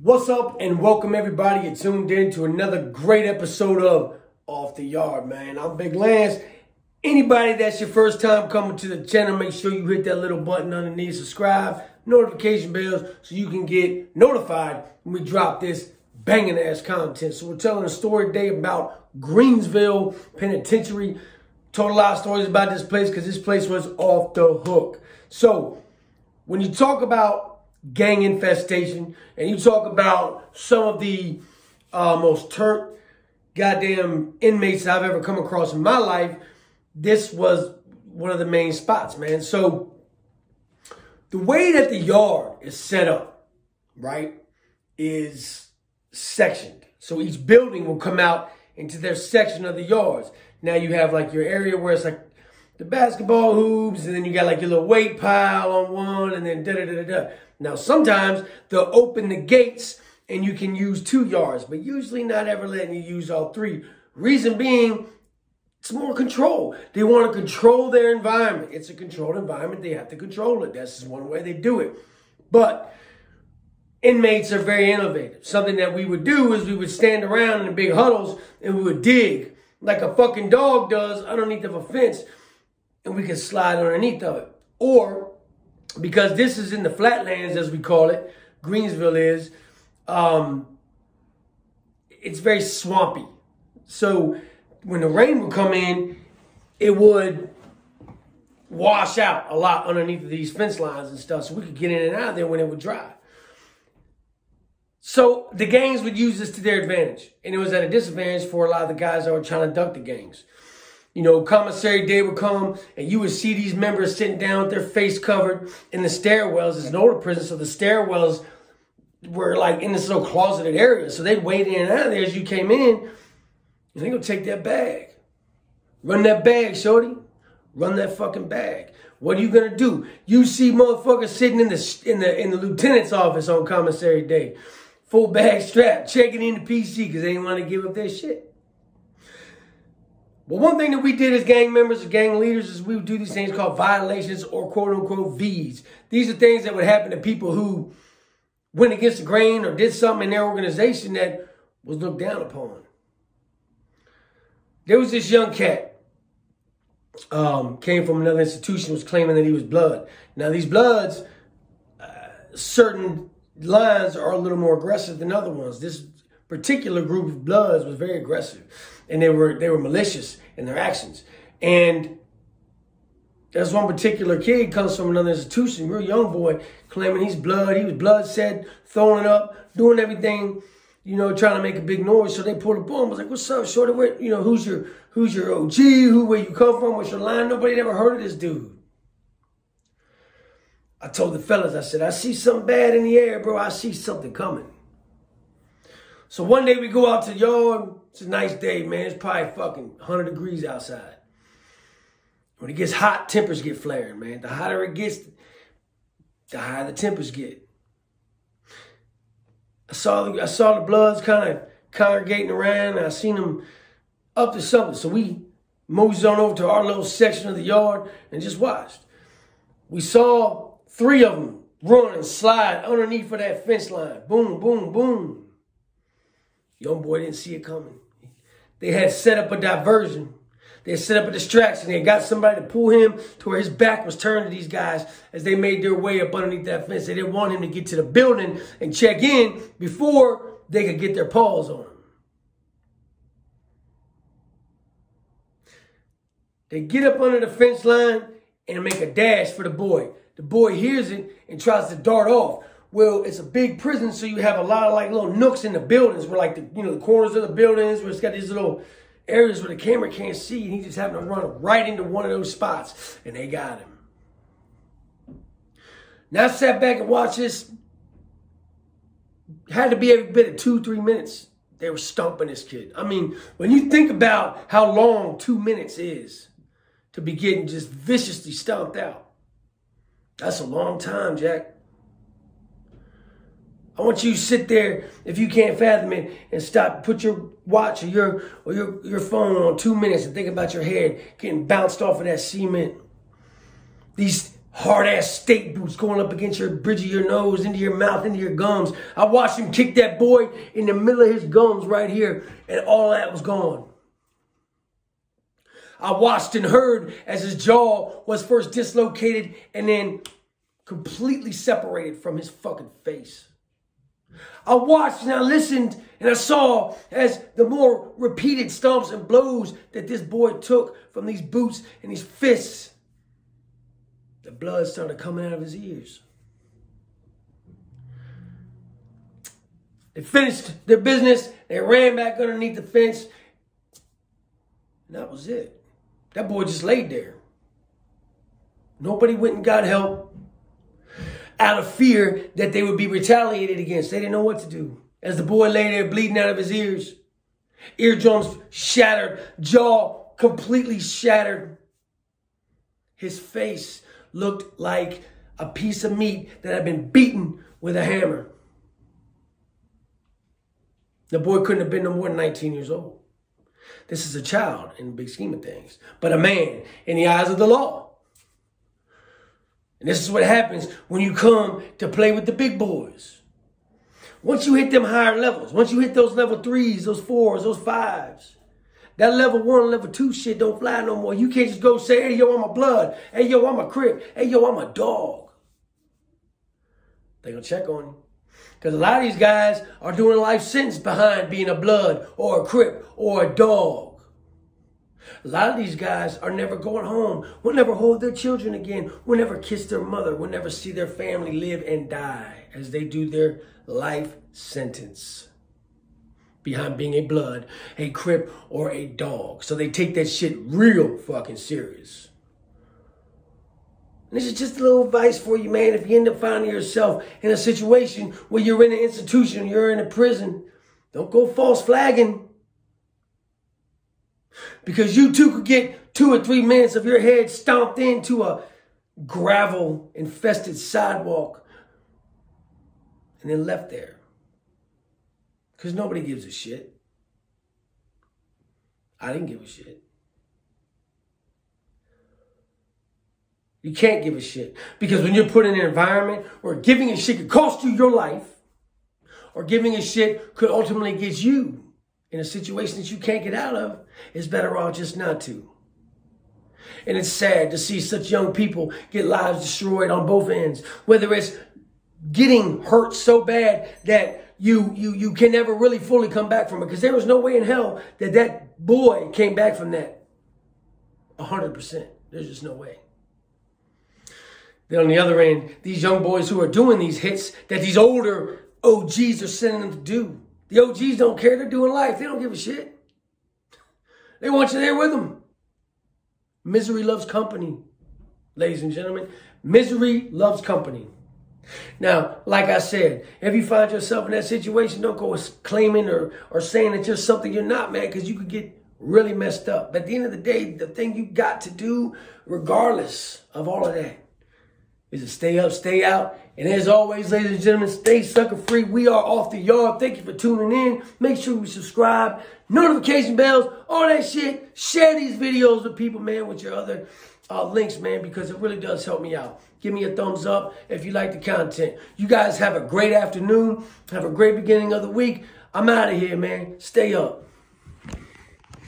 What's up and welcome everybody. You're tuned in to another great episode of Off the Yard, man. I'm Big Lance. Anybody that's your first time coming to the channel, make sure you hit that little button underneath, subscribe, notification bells, so you can get notified when we drop this banging ass content. So we're telling a story today about Greensville Penitentiary. Told a lot of stories about this place because this place was off the hook. So when you talk about gang infestation, and you talk about some of the most turnt goddamn inmates I've ever come across in my life, this was one of the main spots, man. So the way that the yard is set up, right, is sectioned. So each building will come out into their section of the yards. Now you have like your area where it's like the basketball hoops, and then you got like your little weight pile on one, and then da-da-da-da-da. Now, sometimes they'll open the gates and you can use 2 yards, but usually not ever letting you use all 3. Reason being, it's more control. They want to control their environment. It's a controlled environment. They have to control it. That's just one way they do it. But inmates are very innovative. Something that we would do is we would stand around in the big huddles and we would dig like a fucking dog does underneath of a fence, and we could slide underneath of it. Or, because this is in the flatlands, as we call it, Greensville is, it's very swampy. So when the rain would come in, it would wash out a lot underneath of these fence lines and stuff, so we could get in and out of there when it would dry. So the gangs would use this to their advantage, and it was at a disadvantage for a lot of the guys that were trying to duck the gangs. You know, commissary day would come, and you would see these members sitting down with their face covered in the stairwells. It's an older prison, so the stairwells were like in this little closeted area. So they'd wait in and out of there as you came in, and they go take that bag. Run that bag, shorty. Run that fucking bag. What are you gonna do? You see motherfuckers sitting in the lieutenant's office on commissary day, full bag strap, checking in the PC because they didn't want to give up their shit. But one thing that we did as gang members or gang leaders is we would do these things called violations or quote-unquote V's. These are things that would happen to people who went against the grain or did something in their organization that was looked down upon. There was this young cat, came from another institution, was claiming that he was blood. Now these bloods, certain lines are a little more aggressive than other ones. This particular group of bloods was very aggressive, and they were malicious in their actions. And there's one particular kid comes from another institution, real young boy, claiming he's blood. He was blood said, throwing it up, doing everything, you know, trying to make a big noise. So they pulled up on him. Was like, "What's up, shorty? Where, you know, who's your OG? Where you come from? What's your line?" Nobody had ever heard of this dude. I told the fellas, I said, "I see something bad in the air, bro. I see something coming." So one day we go out to the yard. It's a nice day, man. It's probably fucking 100 degrees outside. When it gets hot, tempers get flaring, man. The hotter it gets, the higher the tempers get. I saw the bloods kind of congregating around, and I seen them up to something. So we moseyed on over to our little section of the yard and just watched. We saw 3 of them run and slide underneath of that fence line. Boom, boom, boom. Young boy didn't see it coming. They had set up a diversion. They had set up a distraction. They got somebody to pull him to where his back was turned to these guys as they made their way up underneath that fence. They didn't want him to get to the building and check in before they could get their paws on him. They get up under the fence line and make a dash for the boy. The boy hears it and tries to dart off. Well, it's a big prison, so you have a lot of like little nooks in the buildings where like the corners of the buildings where it's got these little areas where the camera can't see, and he's just having to run right into one of those spots, and they got him. Now I sat back and watched this. Had to be every bit of 2-3 minutes. They were stomping this kid. I mean, when you think about how long 2 minutes is to be getting just viciously stomped out, that's a long time, Jack. I want you to sit there, if you can't fathom it, and stop, put your watch or your phone on 2 minutes and think about your head getting bounced off of that cement. These hard-ass steak boots going up against your bridge of your nose, into your mouth, into your gums. I watched him kick that boy in the middle of his gums right here, and all that was gone. I watched and heard as his jaw was first dislocated and then completely separated from his fucking face. I watched and I listened and I saw as the more repeated stomps and blows that this boy took from these boots and these fists, the blood started coming out of his ears. They finished their business. They ran back underneath the fence. And that was it. That boy just laid there. Nobody went and got help out of fear that they would be retaliated against. They didn't know what to do. As the boy lay there bleeding out of his ears, eardrums shattered, jaw completely shattered. His face looked like a piece of meat that had been beaten with a hammer. The boy couldn't have been no more than 19 years old. This is a child in the big scheme of things, but a man in the eyes of the law. And this is what happens when you come to play with the big boys. Once you hit them higher levels, once you hit those level 3s, those 4s, those 5s, that level 1, level 2 shit don't fly no more. You can't just go say, hey, yo, I'm a blood. Hey, yo, I'm a Crip. Hey, yo, I'm a dog. They gonna check on you. Because a lot of these guys are doing a life sentence behind being a blood or a Crip or a dog. A lot of these guys are never going home, will never hold their children again, will never kiss their mother, will never see their family live and die as they do their life sentence behind being a blood, a Crip, or a dog. So they take that shit real fucking serious. And this is just a little advice for you, man. If you end up finding yourself in a situation where you're in an institution, you're in a prison, don't go false flagging. Because you too could get 2 or 3 minutes of your head stomped into a gravel-infested sidewalk and then left there. Because nobody gives a shit. I didn't give a shit. You can't give a shit. Because when you're put in an environment where giving a shit could cost you your life, or giving a shit could ultimately get you in a situation that you can't get out of, it's better off just not to. And it's sad to see such young people get lives destroyed on both ends. Whether it's getting hurt so bad that you can never really fully come back from it. Because there was no way in hell that that boy came back from that 100%. There's just no way. Then on the other end, these young boys who are doing these hits that these older OGs are sending them to do. The OGs don't care. They're doing life. They don't give a shit. They want you there with them. Misery loves company, ladies and gentlemen. Misery loves company. Now, like I said, if you find yourself in that situation, don't go claiming or saying that you're something you're not, man, because you could get really messed up. But at the end of the day, the thing you got to do, regardless of all of that, is to stay up, stay out. And as always, ladies and gentlemen, stay sucker free. We are Off the Yard. Thank you for tuning in. Make sure you subscribe, notification bells, all that shit. Share these videos with people, man, with your other links, man, because it really does help me out. Give me a thumbs up if you like the content. You guys have a great afternoon. Have a great beginning of the week. I'm out of here, man. Stay up.